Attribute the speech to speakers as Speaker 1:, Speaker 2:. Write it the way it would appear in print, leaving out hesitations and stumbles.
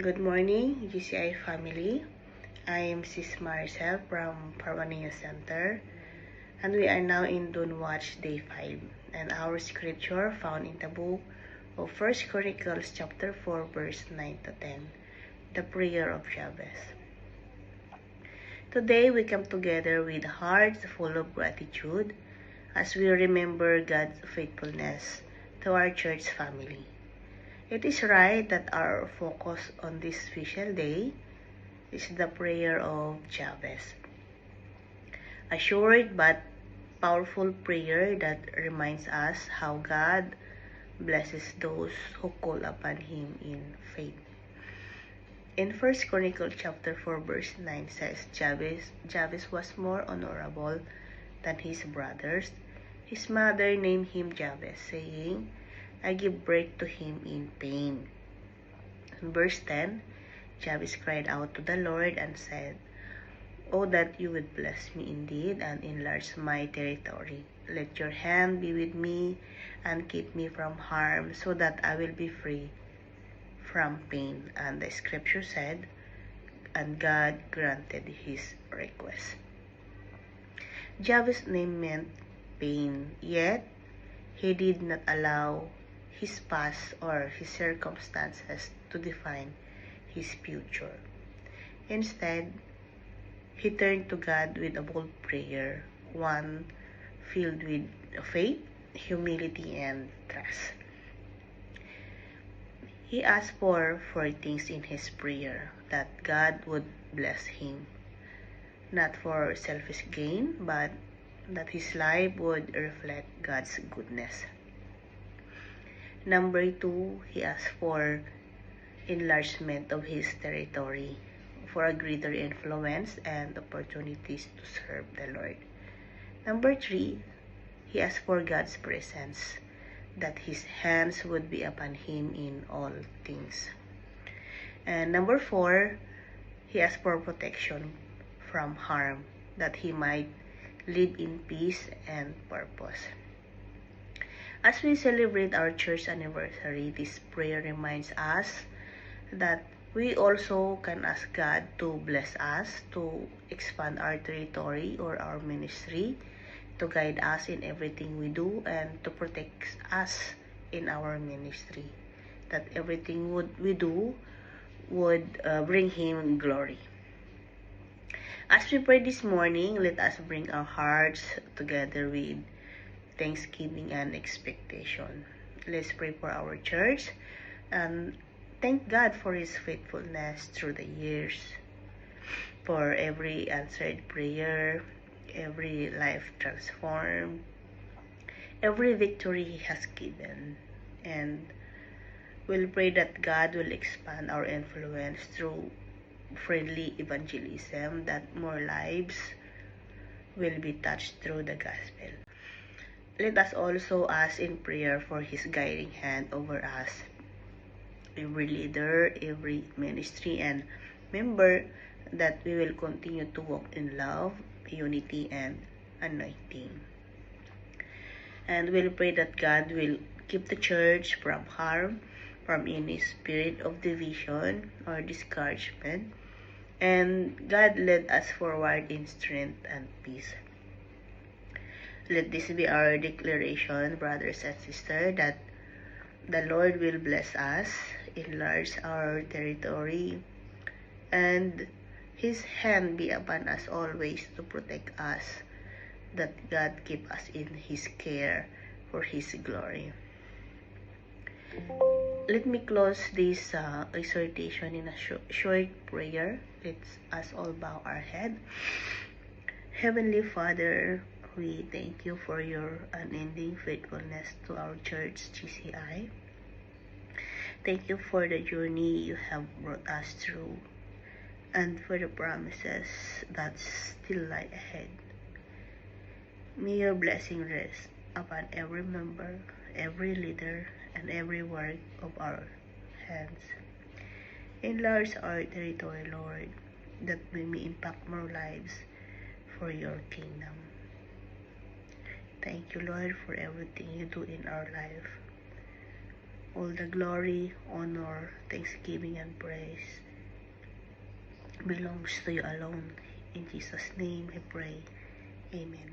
Speaker 1: Good morning, GCI family. I am Sis Maricel from Parwania Center, and we are now in Dunwatch Day 5, and our scripture found in the book of 1 Chronicles chapter 4, verse 9 to 10, the prayer of Jabez. Today we come together with hearts full of gratitude as we remember God's faithfulness to our church family. It is right that our focus on this special day is the prayer of Jabez. A short but powerful prayer that reminds us how God blesses those who call upon Him in faith. In 1 Chronicles chapter 4 verse 9 says, Jabez was more honorable than his brothers. His mother named him Jabez, saying, I give birth to him in pain. In verse 10, Jabez cried out to the Lord and said, Oh, that you would bless me indeed and enlarge my territory. Let your hand be with me and keep me from harm, so that I will be free from pain. And the scripture said, and God granted his request. Jabez's name meant pain, yet he did not allow his past or his circumstances to define his future. Instead, he turned to God with a bold prayer, one filled with faith, humility, and trust. He asked for four things in his prayer: that God would bless him, not for selfish gain, but that his life would reflect God's goodness. Number 2, he asked for enlargement of his territory, for a greater influence and opportunities to serve the Lord. Number 3, he asked for God's presence, that his hands would be upon him in all things. And number 4, he asked for protection from harm, that he might live in peace and purpose. As we celebrate our church anniversary, this prayer reminds us that we also can ask God to bless us, to expand our territory or our ministry, to guide us in everything we do, and to protect us in our ministry, that everything we do would bring Him glory. As we pray this morning, let us bring our hearts together with thanksgiving and expectation. Let's pray for our church and thank God for His faithfulness through the years, for every answered prayer, every life transformed, every victory He has given. And we'll pray that God will expand our influence through friendly evangelism, that more lives will be touched through the gospel. Let us also ask in prayer for His guiding hand over us, every leader, every ministry, and member, that we will continue to walk in love, unity, and anointing. And we'll pray that God will keep the church from harm, from any spirit of division or discouragement, and God led us forward in strength and peace. Let this be our declaration, brothers and sisters, that the Lord will bless us, enlarge our territory, and His hand be upon us always to protect us, that God keep us in His care for His glory. Let me close this exhortation in a short prayer. Let's us all bow our head. Heavenly Father, we thank you for your unending faithfulness to our church, GCI. Thank you for the journey you have brought us through, and for the promises that still lie ahead. May your blessing rest upon every member, every leader, and every work of our hands. Enlarge our territory, Lord, that we may impact more lives for your kingdom. Thank you, Lord, for everything you do in our life. All the glory, honor, thanksgiving, and praise belongs to you alone. In Jesus' name we pray. Amen.